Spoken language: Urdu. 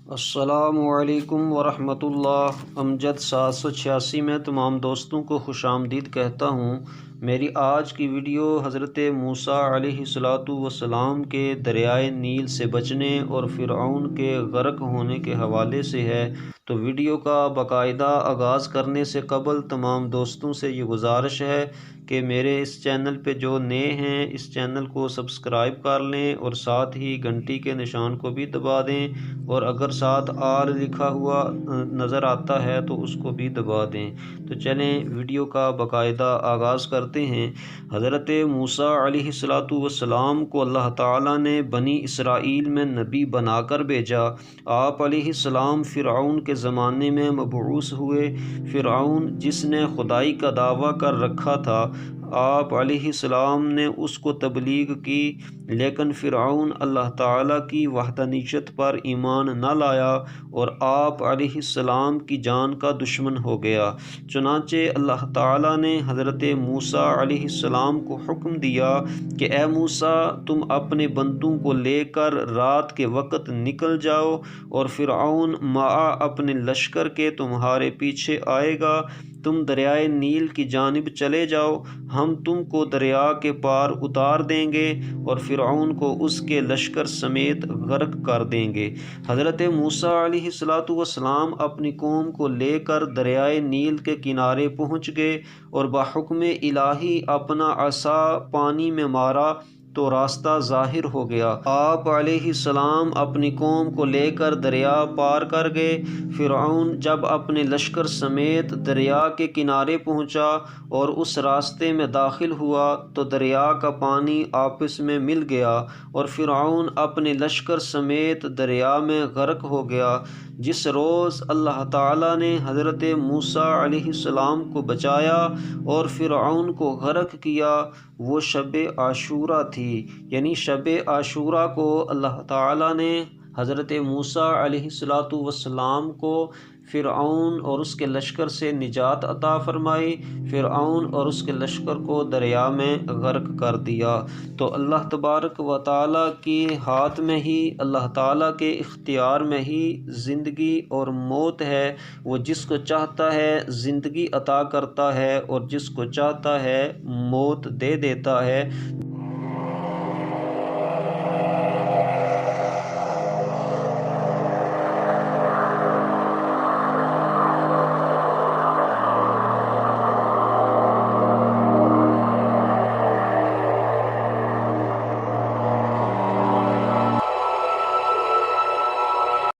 السلام علیکم ورحمۃ اللہ۔ امجد 786 میں تمام دوستوں کو خوش آمدید کہتا ہوں۔ میری آج کی ویڈیو حضرت موسیٰ علیہ السلام کے دریائے نیل سے بچنے اور فرعون کے غرق ہونے کے حوالے سے ہے۔ تو ویڈیو کا باقاعدہ آغاز کرنے سے قبل تمام دوستوں سے یہ گزارش ہے کہ میرے اس چینل پہ جو نئے ہیں اس چینل کو سبسکرائب کر لیں اور ساتھ ہی گھنٹی کے نشان کو بھی دبا دیں، اور اگر ساتھ آل لکھا ہوا نظر آتا ہے تو اس کو بھی دبا دیں۔ تو چلیں ویڈیو کا باقاعدہ آغاز کرتے ہیں۔ حضرت موسیٰ علیہ السلام کو اللہ تعالیٰ نے بنی اسرائیل میں نبی بنا کر بھیجا۔ آپ علیہ السلام فرعون کے زمانے میں مبعوث ہوئے۔ فرعون جس نے خدائی کا دعویٰ کر رکھا تھا، آپ علیہ السلام نے اس کو تبلیغ کی، لیکن فرعون اللہ تعالیٰ کی وحدانیت پر ایمان نہ لایا اور آپ علیہ السلام کی جان کا دشمن ہو گیا۔ چنانچہ اللہ تعالیٰ نے حضرت موسیٰ علیہ السلام کو حکم دیا کہ اے موسیٰ، تم اپنے بندوں کو لے کر رات کے وقت نکل جاؤ اور فرعون معا اپنے لشکر کے تمہارے پیچھے آئے گا۔ تم دریائے نیل کی جانب چلے جاؤ، ہم تم کو دریا کے پار اتار دیں گے اور فرعون کو اس کے لشکر سمیت غرق کر دیں گے۔ حضرت موسیٰ علیہ السلام اپنی قوم کو لے کر دریائے نیل کے کنارے پہنچ گئے اور بحکم الہی اپنا عصا پانی میں مارا تو راستہ ظاہر ہو گیا۔ آپ علیہ السلام اپنی قوم کو لے کر دریا پار کر گئے۔ فرعون جب اپنے لشکر سمیت دریا کے کنارے پہنچا اور اس راستے میں داخل ہوا تو دریا کا پانی آپس میں مل گیا اور فرعون اپنے لشکر سمیت دریا میں غرق ہو گیا۔ جس روز اللہ تعالیٰ نے حضرت موسیٰ علیہ السلام کو بچایا اور فرعون کو غرق کیا وہ شب عاشوراء تھی، یعنی شب عاشوراء کو اللہ تعالیٰ نے حضرت موسیٰ علیہ السلام کو فرعون اور اس کے لشکر سے نجات عطا فرمائی۔ فرعون اور اس کے لشکر کو دریا میں غرق کر دیا۔ تو اللہ تبارک و تعالیٰ کے ہاتھ میں ہی، اللہ تعالیٰ کے اختیار میں ہی زندگی اور موت ہے۔ وہ جس کو چاہتا ہے زندگی عطا کرتا ہے اور جس کو چاہتا ہے موت دے دیتا ہے۔